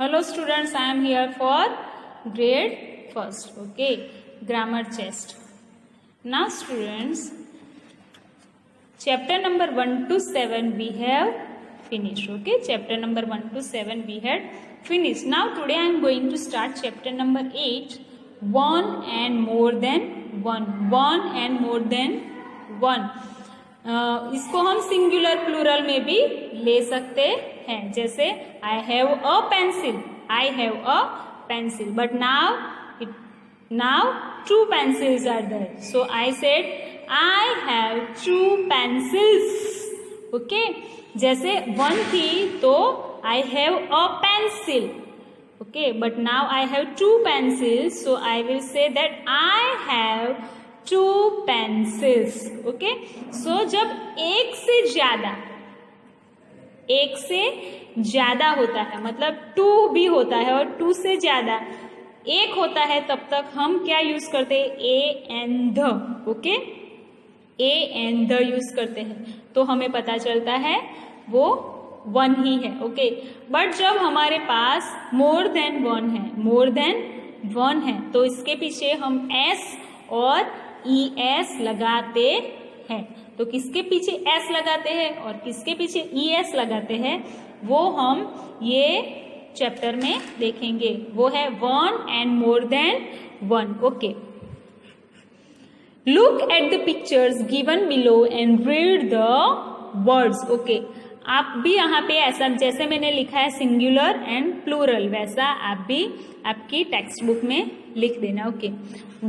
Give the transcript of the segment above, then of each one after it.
Hello students, I am here for grade first. Okay, grammar chest. Now students, chapter number 1 to 7 we have finished. Okay, chapter number 1 to 7 we had finished. Now today I am going to start chapter number 8, one and more than one. One and more than one. इसको हम singular plural में भी ले सकते हैं, जैसे I have a pencil, but now two pencils are there, so I said I have two pencils. Okay, जैसे one थी तो I have a pencil. Okay, but now I have two pencils, so I will say that I have two pencils. Okay, so जब एक से ज्यादा होता है, मतलब टू भी होता है और टू से ज्यादा एक होता है, तब तक हम क्या यूज करते हैं? A and the. Okay, A and the use करते हैं, तो हमें पता चलता है वो वन ही है. ओके, बट जब हमारे पास मोर देन वन है, तो इसके पीछे हम एस और ई एस लगाते हैं. तो किसके पीछे एस लगाते हैं और किसके पीछे ई एस लगाते हैं, वो हम ये चैप्टर में देखेंगे. वो है one and more than one. Okay, look at the pictures given below and read the words. Okay, आप भी यहाँ पे ऐसा, जैसे मैंने लिखा है सिंगुलर एंड प्लूरल, वैसा आप भी आपकी टेक्स्ट बुक में लिख देना. Okay,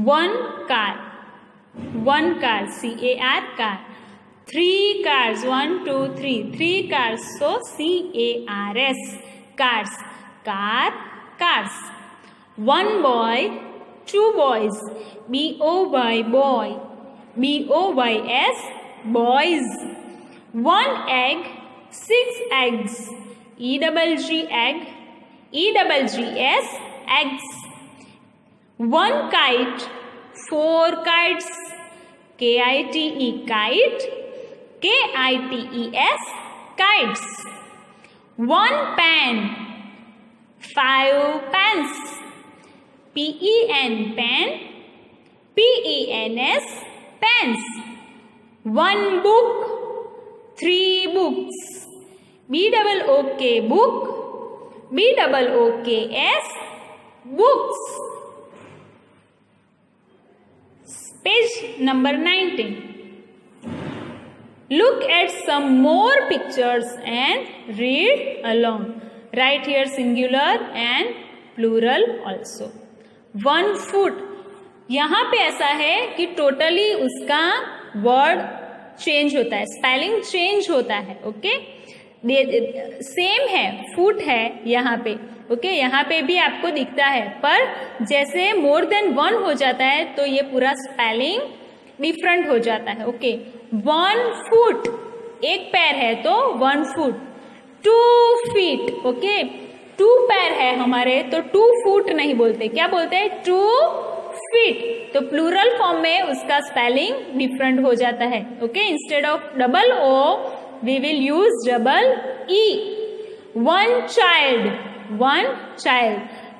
one car CAR car. 3 cars 1 2 3 3 cars, so CARS cars. Cars. 1 boy 2 boys, BOYS boys. 1 egg 6 eggs, EGGS eggs. 1 kite 4 kites, KITE kite, KITES kites. 1 pen 5 pens, PEN pen, PENS pens. 1 book 3 books, BOOK book, BOOKS books. Page number 19. Look at some more pictures and read along. Write here singular and plural also. 1 foot. यहाँ पे ऐसा है कि totally उसका word change होता है, spelling change होता है. ओके, सेम है, फुट है यहाँ पे. ओके, यहाँ पे भी आपको दिखता है, पर जैसे मोर देन वन हो जाता है तो ये पूरा स्पेलिंग डिफरेंट हो जाता है. ओके, 1 फुट, एक पैर है तो 1 फुट. 2 फीट. ओके, 2 पैर है हमारे तो 2 फुट नहीं बोलते, क्या बोलते हैं? 2 फीट. तो प्लूरल फॉर्म में उसका स्पेलिंग डिफरेंट हो जाता है. Okay, instead of double O we will use double E. 1 child,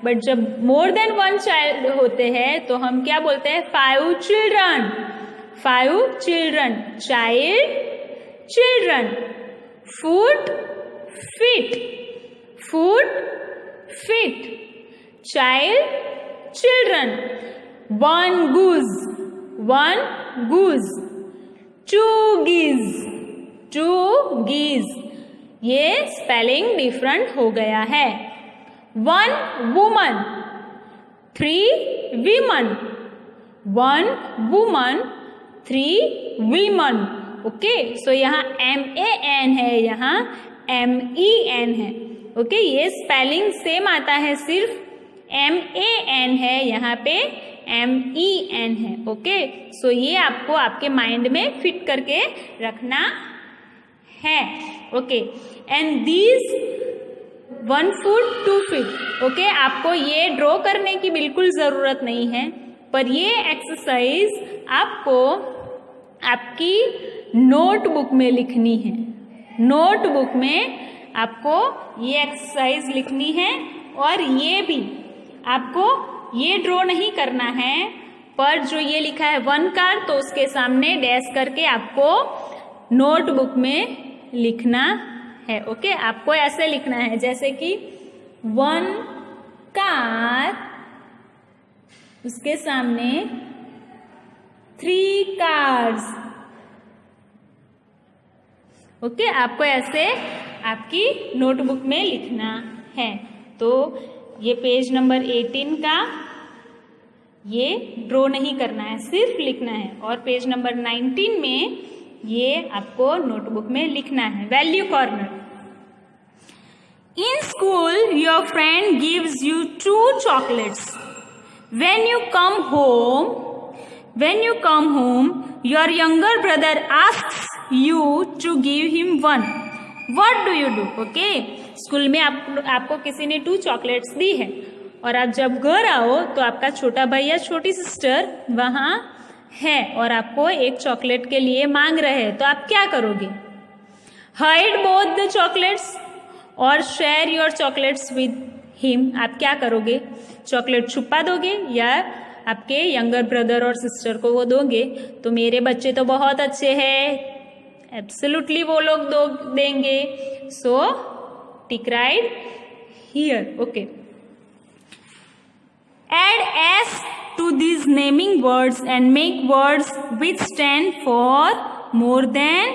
but जब मोर देन 1 चाइल्ड होते हैं तो हम क्या बोलते हैं? 5 children. Children. Foot feet. Child, children. 1 goose. 2 geese. ये स्पेलिंग डिफरेंट हो गया है. 1 woman 3 women. 1 woman 3 women. Okay, सो यहाँ MAN है, यहाँ MEN है. ओके, ये स्पेलिंग सेम आता है, सिर्फ MAN है, यहाँ पे MEN है. ओके, सो ये आपको आपके माइंड में फिट करके रखना है. Okay, and these 1 foot 2 feet. Okay, आपको ये ड्रॉ करने की बिल्कुल जरूरत नहीं है, पर ये एक्सरसाइज आपको आपकी नोटबुक में लिखनी है. नोटबुक में आपको ये एक्सरसाइज लिखनी है और ये भी आपको ये ड्रॉ नहीं करना है, पर जो ये लिखा है 1 कार तो उसके सामने डैश करके आपको नोटबुक में लिखना है। ओके, आपको ऐसे लिखना है जैसे कि 1 कार, उसके सामने 3 कार्स। ओके, आपको ऐसे आपकी नोटबुक में लिखना है। तो ये पेज नंबर 18 का ये ड्रॉ नहीं करना है, सिर्फ लिखना है। और पेज नंबर 19 में ये आपको नोटबुक में लिखना है। Value corner. In school, your friend gives you 2 chocolates. When you come home, your younger brother asks you to give him 1. What do you do? Okay? School में आपको किसी ने 2 चॉकलेट्स दी है और आप जब घर आओ तो आपका छोटा भाई या छोटी सिस्टर वहां है और आपको एक चॉकलेट के लिए मांग रहे हैं, तो आप क्या करोगे? Hide both the chocolates और share your chocolates with him. आप क्या करोगे? चॉकलेट छुपा दोगे या आपके यंगर ब्रदर और सिस्टर को वो दोगे? तो मेरे बच्चे तो बहुत अच्छे हैं, एब्सोल्युटली वो लोग देंगे। So tick right here. Okay, add S to these naming words and make words which stand for more than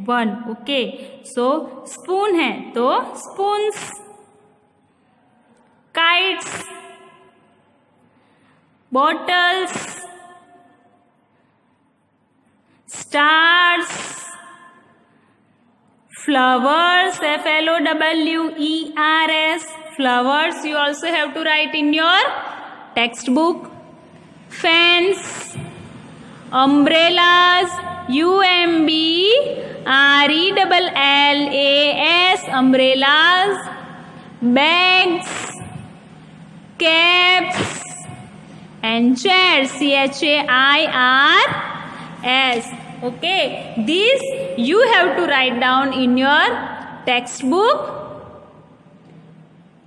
1. Okay, so spoon है तो spoons, kites, bottles, stars, flowers, flowers, flowers you also have to write in your textbook. Fans, umbrellas, umbrellas, umbrellas, bags, caps and chairs, chairs. Okay, these you have to write down in your textbook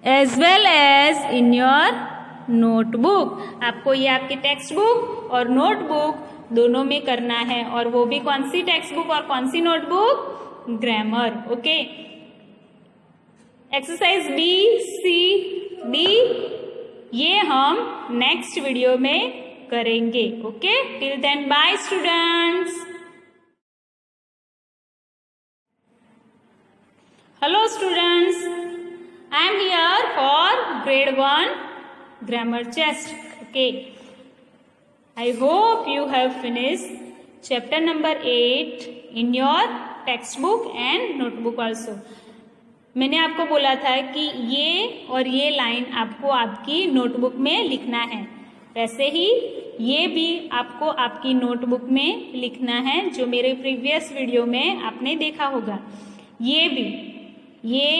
as well as in your notebook. आपको ये आपकी text book और notebook दोनों में करना है, और वो भी कौन सी टेक्स्ट बुक और कौन सी notebook? Grammar. Okay, exercise BCD ये हम नेक्स्ट वीडियो में करेंगे। Okay, till then bye students. Hello students, I am here for grade 1 grammar test. Okay, I hope you have finished chapter number 8 in your textbook and notebook also. मैंने आपको बोला था कि ये और ये लाइन आपको आपकी नोटबुक में लिखना है, वैसे ही ये भी आपको आपकी नोटबुक में लिखना है, जो मेरे प्रीवियस वीडियो में आपने देखा होगा। ये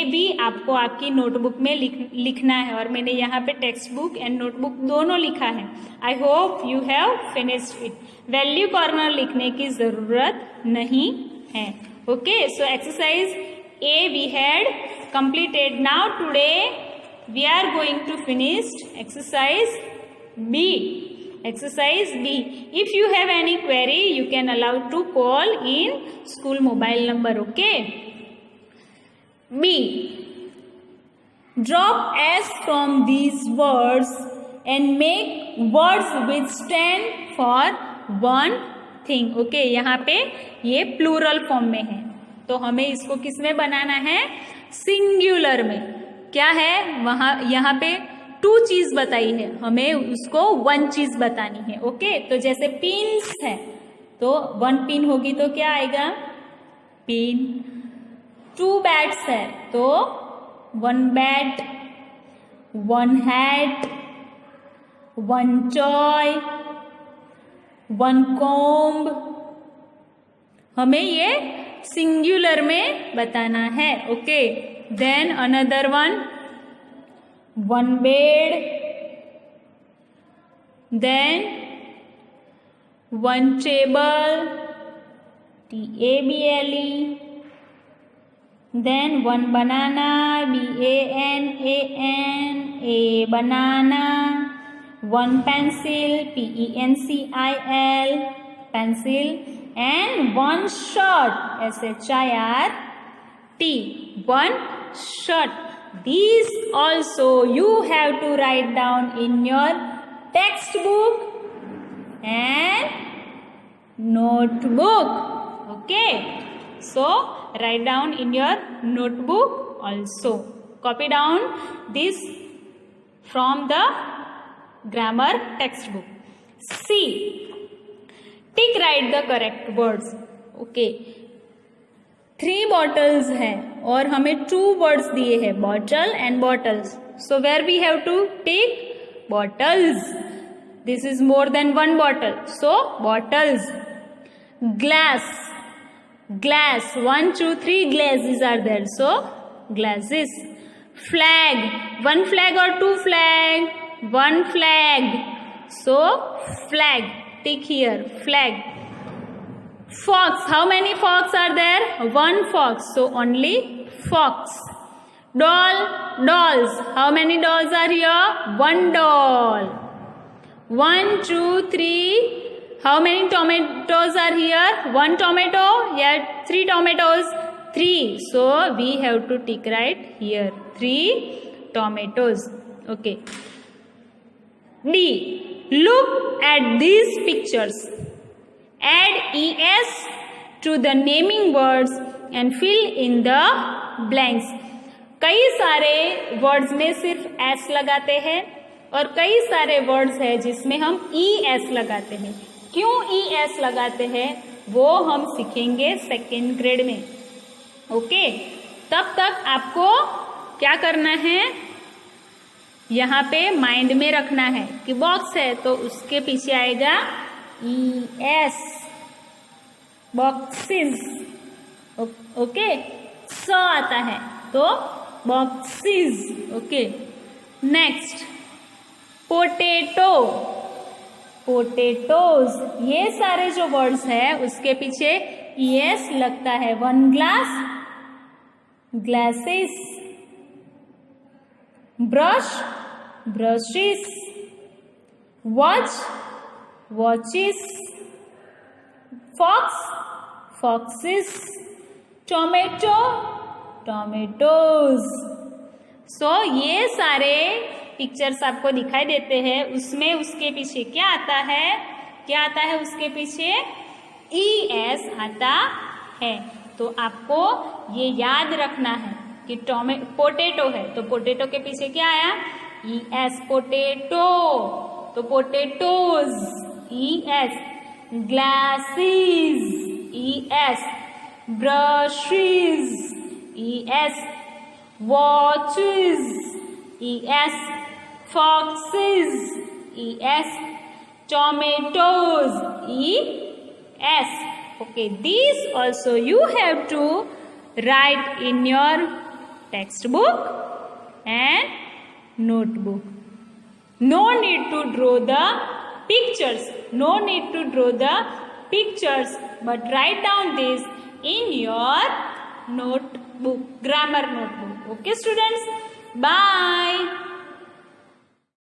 भी आपको आपकी नोटबुक में लिखना है, और मैंने यहाँ पे टेक्स्ट बुक एंड नोटबुक दोनों लिखा है। I hope you have finished it. Value corner लिखने की जरूरत नहीं है। Okay, so exercise A we had completed. Now today we are going to finish exercise B. Exercise B. If you have any query, you can allow to call in school mobile number. Okay. B. Drop S from these words and make words which stand for one thing. Okay, यहाँ पे ये plural form में है, तो हमें इसको किस में बनाना है? सिंगुलर में। क्या है वहां? यहाँ पे 2 चीज बताई है, हमें उसको 1 चीज बतानी है। ओके, तो जैसे पिन्स है तो 1 पिन होगी तो क्या आएगा? पिन। 2 बैट्स है तो 1 बैट, 1 हैट, 1 टॉय, 1 कॉम्ब। हमें ये सिंगुलर में बताना है। Okay, then another 1 bed, then 1 table, TABLE, then one banana, BANAN, a banana, one pencil, PENCIL, pencil, and one shirt, SHIRT, one shirt. These also you have to write down in your textbook and notebook. Okay, so write down in your notebook also. Copy down this from the grammar textbook. C. Tick write the correct words. Okay. 3 bottles है और हमें 2 words दिए हैं, bottle and bottles. So where we have to tick? Bottles. This is more than 1 bottle. So bottles. Glass. Glass. 1, 2, 3 glasses are there. So glasses. Flag. 1 flag or 2 flag? 1 flag. So flag. Tick here. Flag. Fox. How many fox are there? 1 fox. So only fox. Doll. Dolls. How many dolls are here? 1 doll. 1, 2, 3. How many tomatoes are here? 1 tomato. Yeah, 3 tomatoes. 3. So we have to tick right here. 3 tomatoes. Okay. D. Look at these pictures. Add ES to the naming words and fill in the blanks. कई सारे words में सिर्फ S लगाते हैं और कई सारे words हैं जिसमें हम ES लगाते हैं. क्यों ES लगाते हैं वो हम सीखेंगे 2nd ग्रेड में. ओके, तब तक आपको क्या करना है, यहाँ पे माइंड में रखना है कि बॉक्स है तो उसके पीछे आएगा ES, बॉक्सेस. ओके, स आता है तो boxes. Okay, next potato, potatoes. ये सारे जो वर्ड्स है उसके पीछे ES लगता है. 1 glass, glasses. Brush, brushes. Watch, watches. Fox, foxes. Tomato, tomatoes. So ये सारे पिक्चर्स आपको दिखाई देते हैं, उसमें उसके पीछे क्या आता है, क्या आता है उसके पीछे ES आता है. तो आपको ये याद रखना है कि पोटेटो है तो पोटेटो के पीछे क्या आया, ES. पोटेटो तो potatoes, ES. Glasses, ES. Brushes, ES. Watches, ES. foxes, ES. tomatoes, ES. Okay, these also you have to write in your textbook and notebook. No need to draw the pictures. No need to draw the pictures, but write down this in your notebook, grammar notebook. Okay, students? Bye.